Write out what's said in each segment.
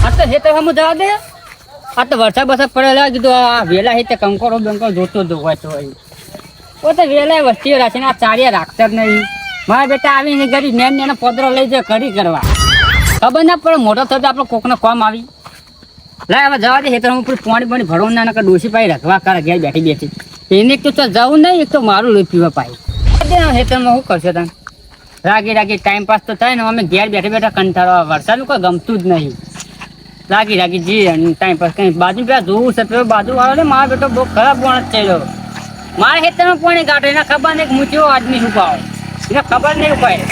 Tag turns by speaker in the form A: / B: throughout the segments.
A: આ તો હેતર હમું જવા દે. આ તો વરસાદ પડેલા કીધું આ વેલા હેતે કંકોરો જોતો જ હોય તો ઓ તો વેલા વસ્તીઓ રાખે ને આ ચારિયા રાખતા જ નહીં. મારા બેટા આવીને ગરીબ નેન નેનો પોદરો લઈ જાય કરી કરવા ખબર ના પડે મોટો થતો આપણે કોકને કોમ આવી લાય હવે જવા દે હેતરમાં પાણી ભરવાનું ના નકર ડોસી પાઈ રાખવા કરે ઘેર બેઠી એને એક તો ચાલ જવું નહીં એક તો મારું લોહી પીવા પાય હેતરમાં શું કરશે તમે રાગી ટાઈમ પાસ તો થાય ને અમે ઘેર બેઠા કંટાળો વરસાદનું કોઈ ગમતું જ નહીં રાગી જી ટાઈમ પાસ કઈ બાજુ પેલા જોવું છે પેલો બાજુ વાળો ને મારો બેટો બહુ ખરાબ માણસ થયેલો મારા હેતરમાં પાણી કાઢે એને ખબર નહીં હું કેવો આદમી શું પાવ એને ખબર નહીં ઉપાય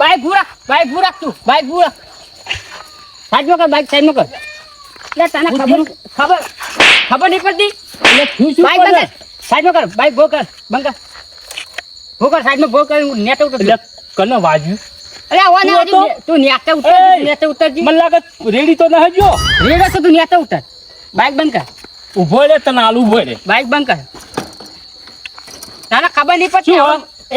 A: બાઈક ભૂરા તું બાઈક ભૂરા સાઈડમાં કર બાઈક સાઈડમાં કર એટલે તને ખબર નહીં પડતી બાઈક બંધ સાઈડમાં કર બાઈક ભો કર બંધ કર સાઈડમાં ભો કર નેટ ઉતર
B: કને વાજ્યું
A: અરે આવા ના તું નેટ ઉતરજી
B: મને લાગે રેડી તો ન હજો
A: રેડો તો તું નેટ ઉતર બાઈક બંધ કર
B: ઉભો રે તને આલુ ઉભો રે
A: બાઈક બંધ કર તને ખબર નહીં પડતી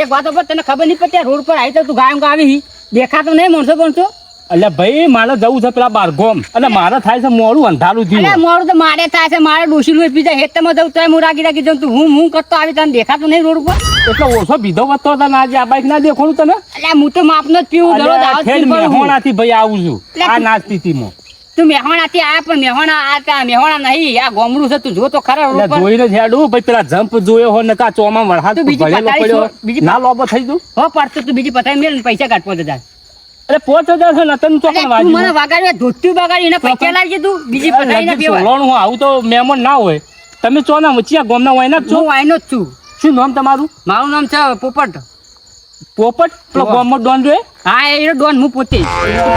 A: એક વાત પર તને ખબર નહીં પડતી રોડ પર આવી તો તું ગાયમ આવી દેખાતો નહીં માણસો
B: એટલે ભાઈ મારે જવું છે પેલા બારગોમ અને મારે થાય છે મોડું અંધારું થયું
A: અરે મોડું તો મારે થાય છે મારે ડોસી લુઈ પીજા હેતમાં જવું તો હું રાગી જઉં તું હું કરતો આવી તને દેખાતું નહીં રોડ ઉપર
B: એટલે ઓછો બીધો વધતો હતા ને આજે આ બાઈક ના દેખોણું તને
A: એટલે હું તો માપનો જ પીવું
B: મેહોણાથી ભાઈ આવું છું આ નાસ્તીમાં
A: તું મેહોણાથી આ પણ મેહોણા નહીં આ ગોમડું છે તું જો તો ખરા રોડ પર
B: જોઈને હેડું ભાઈ પેલા જમ્પ જોયો હો ને કા ચોમાં વરહાદ બીજી ના લોબો થઈ ગયું
A: હો પડતો તું બીજી પતાઈ મેલ પૈસા કાઢ 5000
B: અરે 5000 છે ને તને ચોકન વાજી
A: મને વાગાડ્યો ધોત્યું બગાડી એને પૈસા લાવજે તું બીજી પતાઈ ના પીવા
B: સોલોણ હું આવું તો મહેમાન ના હોય તમે ચોના વચ્ચિયા ગોમના હોય ને છો
A: હું આઈનો જ છું
B: શું નામ તમારું
A: મારું નામ છે પોપટ
B: પેલો ગોમનો ડોન રે
A: હા એ ડોન હું પોતે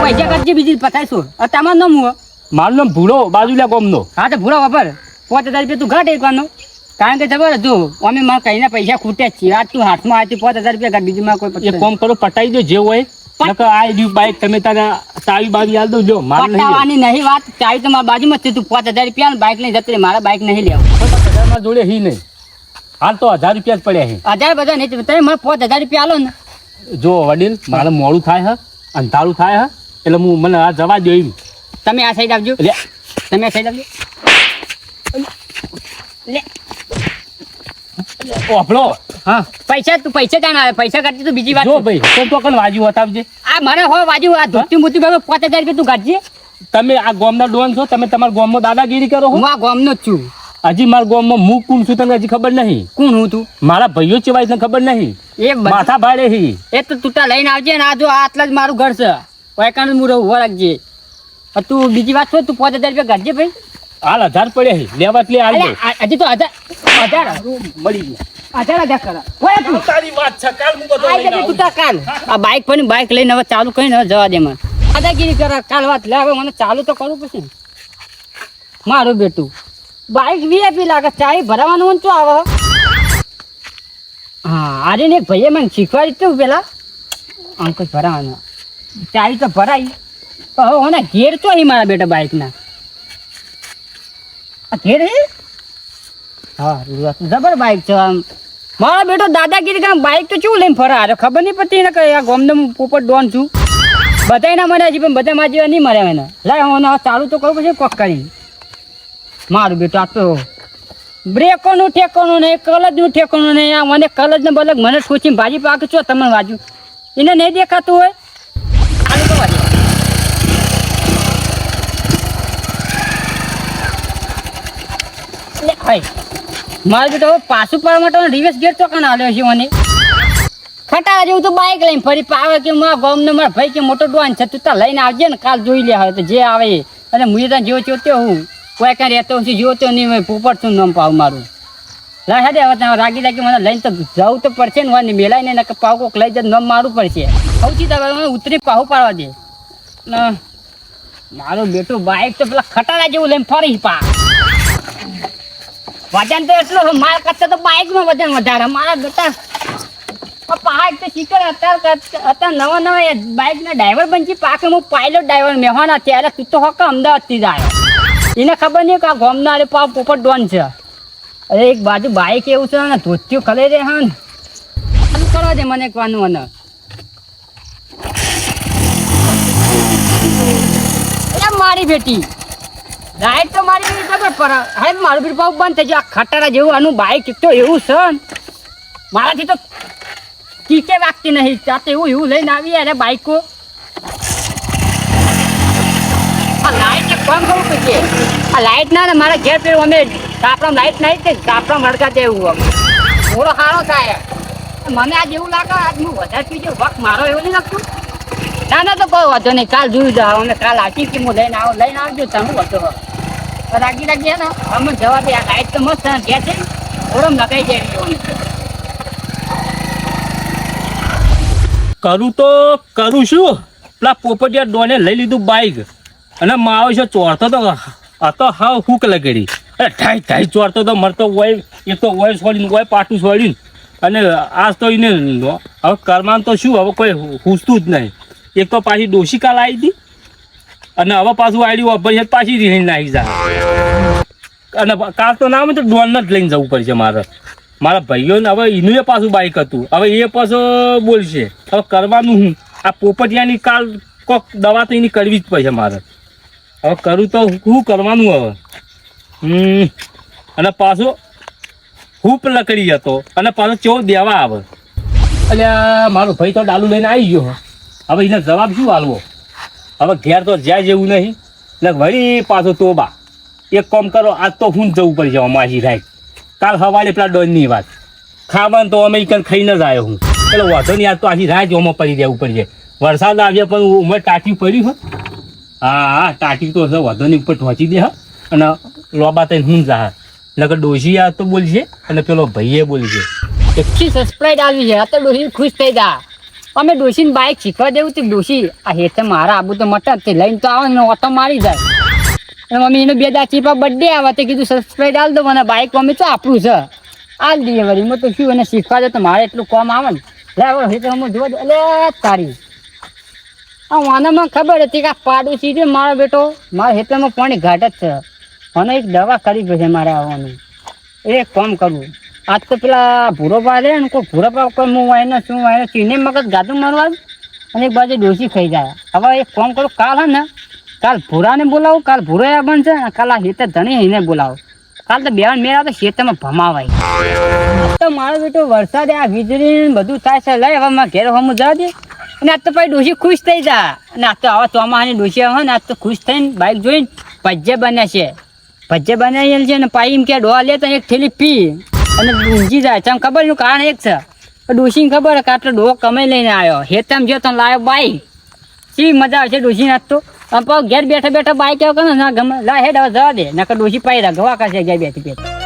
A: પૈસા કાઢજે બીજી પતાઈ છો તમારું નામ હું
B: મારું નામ ભૂરો બાજુલા ગોમનો
A: હા તો ભૂરો વાપર 5000 રૂપિયા તું ઘાટ એકવાનો કારણ કે ખબર જો અમે મારા કઈના પૈસા ખૂટ્યા છીએ આજ તું હાથમાં આવી 5000 રૂપિયા ઘાટ બીજું માં કોઈ
B: એક કામ કરો પટાઈ દો જે હોય નકર આ ડી બાઈક તમે તારા ચાવી બાવી આલ દો જો માર નહીં
A: પટાવાની નહીં વાત ચાવી તો મારા બાજુમાં છે તું 5000 રૂપિયા ને બાઈક લઈ જતી મારા બાઈક નહીં લેવું
B: 5000 માં જોડે હી નહીં હાલ તો 1000 રૂપિયા જ પડ્યા હે
A: 1000 બધા નહીં તમે મને 5000 રૂપિયા આલો ને
B: જો વડીલ મારે મોડું થાય હે અંધારું થાય હે એટલે હું મને આ જવા દો એમ
A: તમે આ સાઈડ આવજો તમે આ સાઈડ આવજો લે
B: ઓફળો
A: હા પૈસા જાણ આવે પૈસા કાઢી તું બીજી વાત
B: જો ભાઈ તો કન વાજી બતાવજે
A: આ મને હો વાજી આ ધોતી મોતી બાબા 5000 રૂપિયા તું કાઢજે
B: તમે આ ગોમના ડોન છો તમે તમારા ગોમમાં દાદાગીરી કરો
A: હું આ ગોમનો જ છું
B: હજી મારા ગોમમાં હું કોણ છું તને હજી ખબર નહીં
A: કોણ હું તું
B: મારા ભાઈઓ ચેવાય તને ખબર નહીં
A: એ
B: માથા ભાડે હી
A: એ તો તું લઈને આવજે ને આ જો આટલા જ મારું ઘર છે વાયકાનું હું રહું રાખજે તું બીજી વાત છો તું 5000 રૂપિયા કાઢજે ભાઈ
B: હાલ 1000 પડ્યા હી લેવા એટલે હાલ
A: હજી તો 1000
B: મળી ગયા
A: 1000 કરા હોય તું
B: તારી વાત છે કાલ હું બધો લઈને આવું
A: તું કાલ આ બાઈક લઈને હવે ચાલુ કરીને હવે જવા દે મને દાદાગીરી કરા કાલ વાત લે હવે મને ચાલુ તો કરવું પડશે મારું બેટું બાઈક વીઆઈપી લાગે ચાય ભરાવાનું હોય તો આવે હા આજે ને એક ભાઈએ મને શીખવાડી તું પેલા અંક ભરાવાનું ચાય તો ભરાઈ તો હવે મને ઘેર તો અહીં મારા બેટા બાઈકના આ ઘેર હા જબર બાઈક છે આમ મારો બેટો દાદાગીરી કામ બાઈક તો શું લઈને ફરા અરે ખબર નહીં પડતી ને કે આ ગોમનો પોપટ ડોન છું બધા ના મળ્યા છે પણ બધા માં જેવા નહીં મળ્યા એને લાય હું ચાલુ તો કરવું પડશે કોક કરી મારું બેટું આ તો બ્રેકોનું ઠેકોનું નહીં કલજનું ઠેકોનું નહીં આ મને કલજ ને બલગ મને ઠોચીને ભાજી પાક છો તમને વાજુ એને નહીં દેખાતું હોય ચાલુ તો વાજી મારું બેટો પાછું પાડવા માટે રિવેસ ગેર તો કાને હાલ્યો છે મને ખટા જેવું તો બાઈક લઈને ફરી પાવે કે મારા ગામનો મારા ભાઈ કે મોટો ડોન છે તું ત્યાં લઈને આવજે ને કાલ જોઈ લે હવે તો જે આવે અને હું ત્યાં જેવો ચોત્યો હું કોઈ કાંઈ રહેતો હું જેવો તો નહીં પોપટ શું નામ પાવ મારું લાય હવે તમે રાગી મને લઈને તો જવું તો પડશે ને વાની મેલાઈને ને પાવ કોક લઈ જાય નામ મારું પડશે સૌથી તમે ઉતરી પાહું પાડવા દે મારું બેટું બાઈક તો પેલા ખટારા જેવું લઈને ફરી પા વજન તો એટલું મારા કરતા તો બાઈકમાં વજન વધારે મારા બેટા પહાડ તો શીખર અત્યારે નવા બાઈકના ડ્રાઈવર બનશી પાકે હું પાયલોટ ડ્રાઈવર મેહોના ત્યારે તું તો હક અમદાવાદથી જાય એને ખબર નહીં કે આ ગોમના અરે પાવ પોપટ ડોન છે અરે એક બાજુ બાઈક એવું છે ને ધોત્યું ખલે રે હા ચાલુ કરવા દે મને એક વાનું અને બેટી લાઈટ તો મારી બેટી ખબર પર હે મારું બી પાઉ બંધ થઈ ગયું આ ખટારા જેવું આનું બાઈક તો એવું છે ને, મારાથી તો કીકે વાગતી નહીં ચાતે એવું લઈને આવી અરે બાઈકો આ લાઈટ એક કામ કરવું પડશે આ લાઈટ ના ને મારા ઘેર પેલું અમે કાપડા લાઈટ નહીં તે કાપડા મડકા દેવું થોડો સારો થાય મને આજ એવું લાગે આજ હું વધારે પી ગયો વખત મારો એવું નહીં લાગતું ના ના તો કોઈ વાંધો નહીં કાલ જોયું જાવ અમે કાલ આખી કે હું લઈને આવજો તમે વાંધો રાખી રાખીએ ને અમે જવાબ આ લાઈટ તો મસ્ત ઘેર છે ઓરમ લગાઈ જાય
B: કરું શું પેલા પોપટિયા ડોને લઈ લીધું બાઈક અને માવો છે ચોરતો તો આ તો હાવ હૂક લગેડી અરે ઠાઈ ઠાઈ ચોરતો તો મરતો હોય એ તો હોય છોડીને હોય પાટું છોડીને અને આજ તો એને હવે કરવાનું તો શું હવે કોઈ હુસતું જ નહીં એક તો પાછી ડોશી કાલ આવી હતી અને હવે પાછું આડી વાપરી પાછી રીહીને નાખી જાય અને કાલ તો ના તો ડોન જ લઈને જવું પડશે મારા ભાઈઓને હવે એનું પાછું બાઈક હતું હવે એ પાછો બોલશે હવે કરવાનું હું આ પોપટિયાની કાલ કોક દવા તો એની કરવી જ પડશે મારે હવે કરું તો શું કરવાનું હવે અને પાછો હૂપ લકડી હતો અને પાછો ચો દેવા આવે એટલે મારો ભાઈ તો ડાલુ લઈને આવી ગયો હવે એને જવાબ શું આલવો હવે ઘેર તો જાય જેવું નહીં એટલે વળી પાછો તોબા એક કામ કરો આજ તો હું જ જવું પડશે માસી થાય કાલ સવારે પેલા ડોનની વાત ખાવાનું તો અમે એકન ખાઈને જ આવ્યો હું એટલે વાંધો નહીં આજ તો આખી રાત જોમાં પડી દેવું પડશે વરસાદ આવ્યો પણ ઉમર ટાટી પડ્યું હોય હા ટાટી તો હશે વાંધો નહીં ઉપર ઠોચી દે હા અને લોબા થઈને હું જા નકર ડોશી આ તો બોલશે અને પેલો ભાઈએ બોલશે
A: એટલી સસ્પ્રાઈડ આવી છે આ તો ડોશી ખુશ થઈ જા અમે ડોશીને બાઈક શીખવા દેવું તે ડોશી આ હેઠે મારા આબુ તો મટક તે લઈને તો આવે ને ઓટો મારી જાય અને મમ્મી એનો બે દાચી પર બર્થડે આવે તે કીધું સબસ્ક્રાઈબ આલ દો મને બાઈક મમ્મી તો આપણું છે આલ દઈએ વળી મેં તો શું એને શીખવા દે તો મારે એટલું કામ આવે ને લે હેઠે હું જોવા દે એટલે તારી આ વાનામાં ખબર હતી કે આ પાડોશી છે મારો બેટો મારા હેઠળમાં પાણી ઘાટ જ છે મને એક દવા કરી છે મારે આવવાનું એક કામ કરવું આજ તો પેલા ભૂરો પા રે ને કોઈ ભૂરો પા કોઈ હું વાયને શું વાયને ચીને મગજ ગાતું મારવા અને એક બાજુ ડોસી ખાઈ જાય હવે એક કામ કરું કાલ હે ને કાલ ભૂરાને બોલાવું કાલ ભૂરો આ બનશે ને કાલ આ હેતે ધણી એને બોલાવો કાલ તો બેન મેળા તો ખેતરમાં ભમાવાય તો મારો બેટો વરસાદે આ વીજળી બધું થાય છે લઈ હવે મારા ઘેર હમું જવા દે અને આજ તો પછી ડોસી ખુશ થઈ જાય અને આજ તો આવા ચોમાસાની ડોસી આવે ને આજ તો ખુશ થઈને બાઈક જોઈને ભજ્જે બને છે ભજ્જે બનાવેલ છે ને પાઈ એમ કે ડોહા લે તો એક થેલી પી અને ઊંઘી જાય છે ખબર એનું કારણ એક છે ડોશીને ખબર કે આટલો ડોહો કમાઈ લઈને આવ્યો હેતમ જો તો લાવ્યો બાઈક શી મજા આવશે ડોશીને આજ તો ઘેર બેઠા બેઠા બાઈક આવો ને ના ગમે લા હેડ હવે જવા દે નકર ડોશી પાઈ રહ્યા ગવા કરશે ઘેર બેઠી બેઠી